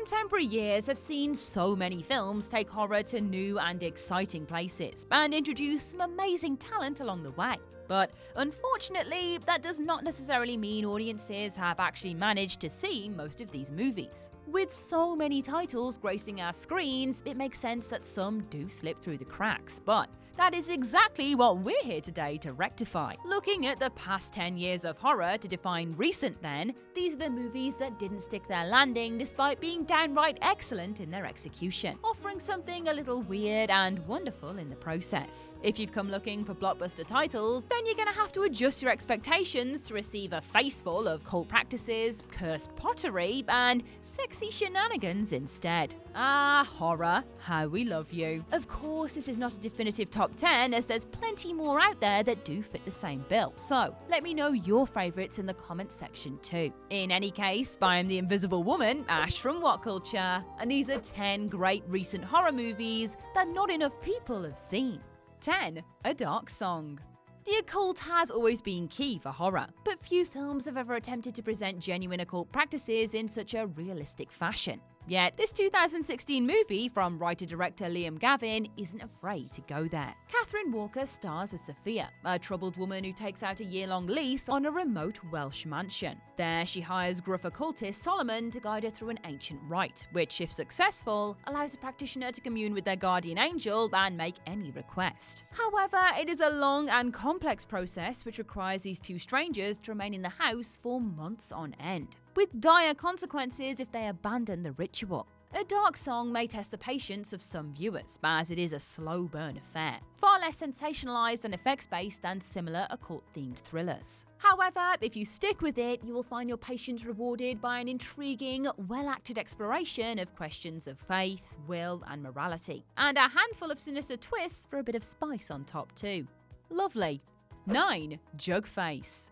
Contemporary years have seen so many films take horror to new and exciting places and introduce some amazing talent along the way. But unfortunately, that does not necessarily mean audiences have actually managed to see most of these movies. With so many titles gracing our screens, it makes sense that some do slip through the cracks, but that is exactly what we're here today to rectify. Looking at the past 10 years of horror to define recent then, these are the movies that didn't stick their landing despite being downright excellent in their execution, offering something a little weird and wonderful in the process. If you've come looking for blockbuster titles, then you're gonna have to adjust your expectations to receive a face full of cult practices, cursed pottery, and sexy shenanigans instead. Ah, horror, how we love you. Of course, this is not a definitive top 10, as there's plenty more out there that do fit the same bill, so let me know your favourites in the comments section too. In any case, I am the Invisible Woman, Ash from What Culture, and these are 10 great recent horror movies that not enough people have seen. 10. A Dark Song. The occult has always been key for horror, but few films have ever attempted to present genuine occult practices in such a realistic fashion. Yet, this 2016 movie from writer-director Liam Gavin isn't afraid to go there. Catherine Walker stars as Sophia, a troubled woman who takes out a year-long lease on a remote Welsh mansion. There, she hires gruff occultist Solomon to guide her through an ancient rite, which, if successful, allows the practitioner to commune with their guardian angel and make any request. However, it is a long and complex process which requires these two strangers to remain in the house for months on end, with dire consequences if they abandon the ritual. A Dark Song may test the patience of some viewers, as it is a slow burn affair, far less sensationalized and effects-based than similar occult-themed thrillers. However, if you stick with it, you will find your patience rewarded by an intriguing, well-acted exploration of questions of faith, will, and morality, and a handful of sinister twists for a bit of spice on top too. Lovely. 9. Jug Face.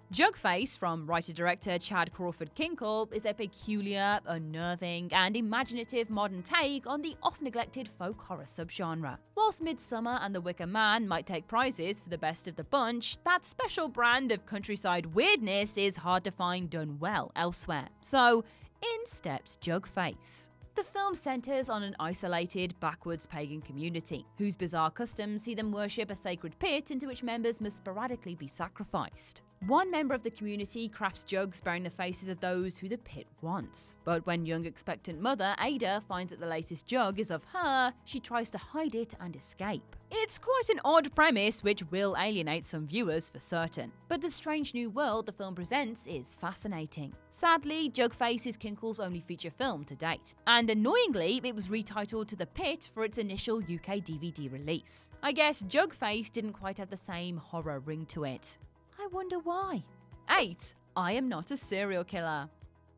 Jug Face, from writer-director Chad Crawford-Kinkle, is a peculiar, unnerving, and imaginative modern take on the oft-neglected folk horror subgenre. Whilst Midsummer and The Wicker Man might take prizes for the best of the bunch, that special brand of countryside weirdness is hard to find done well elsewhere. So, in steps Jug Face. The film centres on an isolated, backwoods pagan community, whose bizarre customs see them worship a sacred pit into which members must sporadically be sacrificed. One member of the community crafts jugs bearing the faces of those who the pit wants. But when young expectant mother, Ada, finds that the latest jug is of her, she tries to hide it and escape. It's quite an odd premise which will alienate some viewers for certain, but the strange new world the film presents is fascinating. Sadly, Jug Face is Kinkle's only feature film to date, and annoyingly, it was retitled to The Pit for its initial UK DVD release. I guess Jug Face didn't quite have the same horror ring to it. I wonder why. 8. I Am Not a Serial Killer.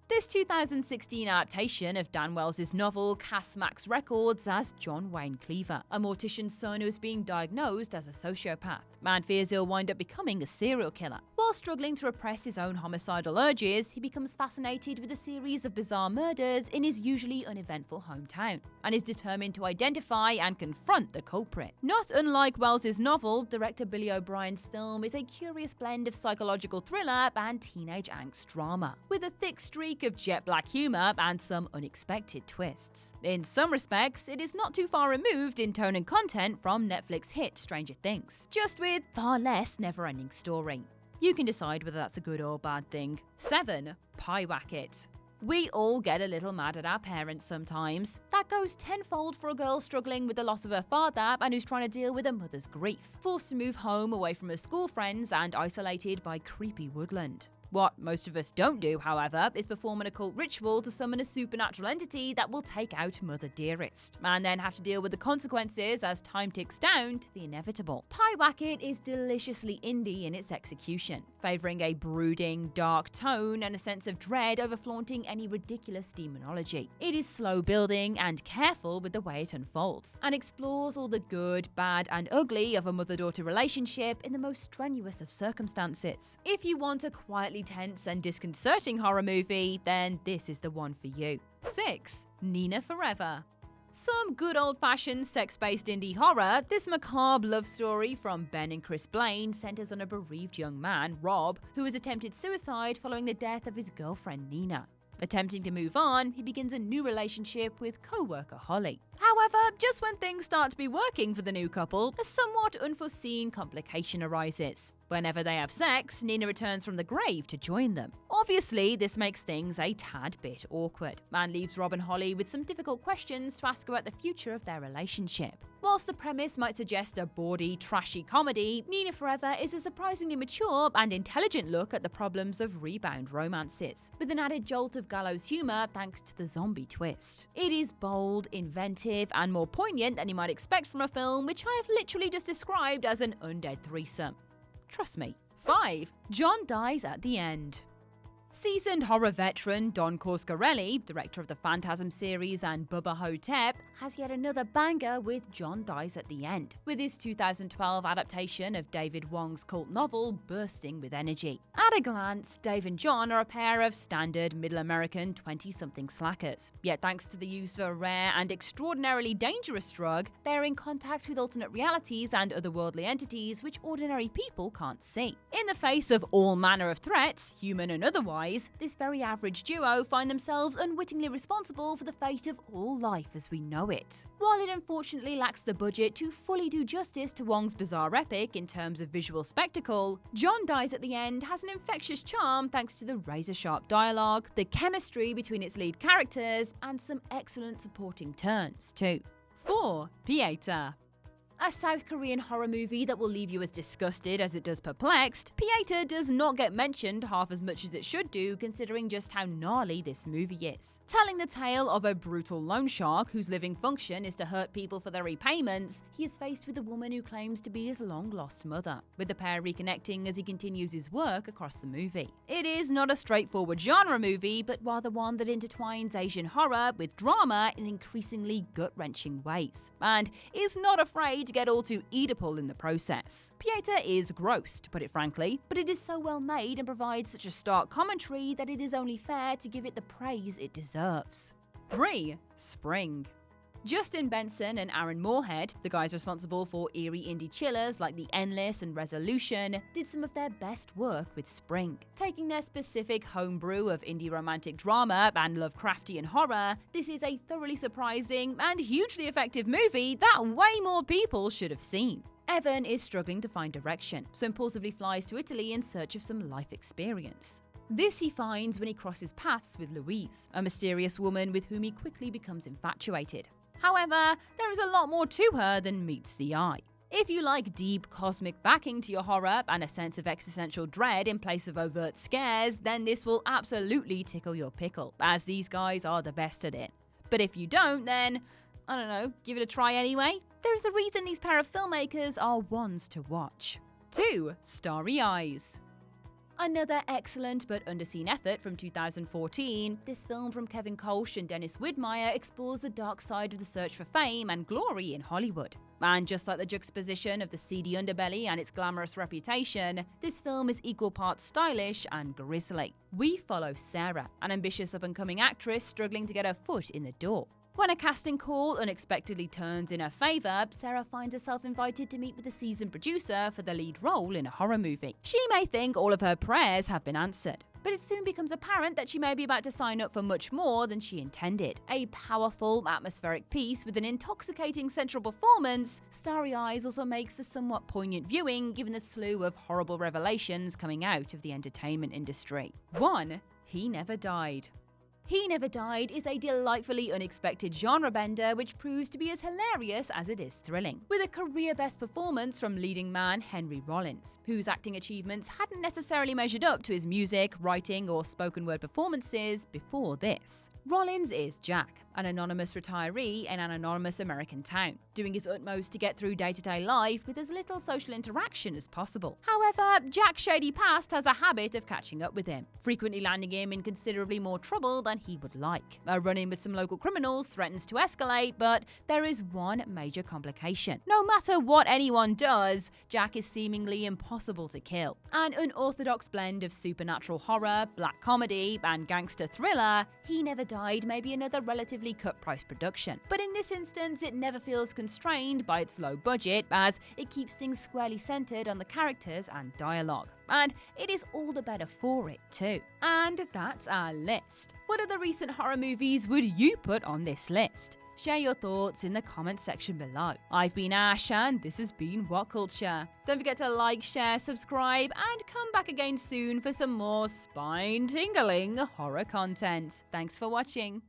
This 2016 adaptation of Dan Wells' novel casts Max records as John Wayne Cleaver, a mortician's son who is being diagnosed as a sociopath and fears he'll wind up becoming a serial killer. While struggling to repress his own homicidal urges, he becomes fascinated with a series of bizarre murders in his usually uneventful hometown, and is determined to identify and confront the culprit. Not unlike Wells' novel, director Billy O'Brien's film is a curious blend of psychological thriller and teenage angst drama, with a thick streak of jet black humour and some unexpected twists. In some respects, it is not too far removed in tone and content from Netflix hit Stranger Things, just with far less never-ending story. You can decide whether that's a good or bad thing. 7. Pyewacket. We all get a little mad at our parents sometimes. That goes tenfold for a girl struggling with the loss of her father and who's trying to deal with her mother's grief, forced to move home away from her school friends and isolated by creepy woodland. What most of us don't do, however, is perform an occult ritual to summon a supernatural entity that will take out Mother Dearest, and then have to deal with the consequences as time ticks down to the inevitable. Pyewacket is deliciously indie in its execution, favouring a brooding, dark tone and a sense of dread over flaunting any ridiculous demonology. It is slow building and careful with the way it unfolds, and explores all the good, bad and ugly of a mother-daughter relationship in the most strenuous of circumstances. If you want a quietly tense and disconcerting horror movie, then this is the one for you. 6. Nina Forever. Some good old-fashioned sex-based indie horror, this macabre love story from Ben and Chris Blaine centers on a bereaved young man, Rob, who has attempted suicide following the death of his girlfriend Nina. Attempting to move on, he begins a new relationship with co-worker Holly. However, just when things start to be working for the new couple, a somewhat unforeseen complication arises. Whenever they have sex, Nina returns from the grave to join them. Obviously, this makes things a tad bit awkward, and leaves Rob and Holly with some difficult questions to ask about the future of their relationship. Whilst the premise might suggest a bawdy, trashy comedy, Nina Forever is a surprisingly mature and intelligent look at the problems of rebound romances, with an added jolt of gallows humour thanks to the zombie twist. It is bold, inventive, and more poignant than you might expect from a film which I have literally just described as an undead threesome. Trust me. 5. John dies at the end. Seasoned horror veteran Don Coscarelli, director of the Phantasm series and Bubba Hotep, has yet another banger with John Dies at the End, with his 2012 adaptation of David Wong's cult novel bursting with energy. At a glance, Dave and John are a pair of standard middle American 20-something slackers. Yet thanks to the use of a rare and extraordinarily dangerous drug, they are in contact with alternate realities and otherworldly entities which ordinary people can't see. In the face of all manner of threats, human and otherwise, this very average duo find themselves unwittingly responsible for the fate of all life as we know it. While it unfortunately lacks the budget to fully do justice to Wong's bizarre epic in terms of visual spectacle, John Dies at the End has an infectious charm thanks to the razor-sharp dialogue, the chemistry between its lead characters, and some excellent supporting turns too. 4. Pieta. A South Korean horror movie that will leave you as disgusted as it does perplexed, Pieta does not get mentioned half as much as it should do considering just how gnarly this movie is. Telling the tale of a brutal loan shark whose living function is to hurt people for their repayments, he is faced with a woman who claims to be his long-lost mother, with the pair reconnecting as he continues his work across the movie. It is not a straightforward genre movie, but rather one that intertwines Asian horror with drama in increasingly gut-wrenching ways, and is not afraid to get all too Oedipal in the process. Pieta is gross, to put it frankly, but it is so well made and provides such a stark commentary that it is only fair to give it the praise it deserves. 3. Spring. Justin Benson and Aaron Moorhead, the guys responsible for eerie indie chillers like The Endless and Resolution, did some of their best work with Spring. Taking their specific homebrew of indie romantic drama and Lovecraftian horror, this is a thoroughly surprising and hugely effective movie that way more people should have seen. Evan is struggling to find direction, so impulsively flies to Italy in search of some life experience. This he finds when he crosses paths with Louise, a mysterious woman with whom he quickly becomes infatuated. However, there is a lot more to her than meets the eye. If you like deep cosmic backing to your horror and a sense of existential dread in place of overt scares, then this will absolutely tickle your pickle, as these guys are the best at it. But if you don't, then, I don't know, give it a try anyway. There's a reason these pair of filmmakers are ones to watch. 2. Starry Eyes. Another excellent but underseen effort from 2014, this film from Kevin Kolsch and Dennis Widmeyer explores the dark side of the search for fame and glory in Hollywood. And just like the juxtaposition of the seedy underbelly and its glamorous reputation, this film is equal parts stylish and grisly. We follow Sarah, an ambitious up-and-coming actress struggling to get her foot in the door. When a casting call unexpectedly turns in her favour, Sarah finds herself invited to meet with the seasoned producer for the lead role in a horror movie. She may think all of her prayers have been answered, but it soon becomes apparent that she may be about to sign up for much more than she intended. A powerful, atmospheric piece with an intoxicating central performance, Starry Eyes also makes for somewhat poignant viewing given the slew of horrible revelations coming out of the entertainment industry. 1. He Never Died. He Never Died is a delightfully unexpected genre bender which proves to be as hilarious as it is thrilling, with a career-best performance from leading man Henry Rollins, whose acting achievements hadn't necessarily measured up to his music, writing, or spoken word performances before this. Rollins is Jack, an anonymous retiree in an anonymous American town, doing his utmost to get through day-to-day life with as little social interaction as possible. However, Jack's shady past has a habit of catching up with him, frequently landing him in considerably more trouble than he would like. A run-in with some local criminals threatens to escalate, but there is one major complication. No matter what anyone does, Jack is seemingly impossible to kill. An unorthodox blend of supernatural horror, black comedy, and gangster thriller, He Never Died side may be another relatively cut-price production. But in this instance, it never feels constrained by its low budget, as it keeps things squarely centered on the characters and dialogue. And it is all the better for it too. And that's our list. What other recent horror movies would you put on this list? Share your thoughts in the comment section below. I've been Ash and this has been What Culture. Don't forget to like, share, subscribe and come back again soon for some more spine-tingling horror content. Thanks for watching.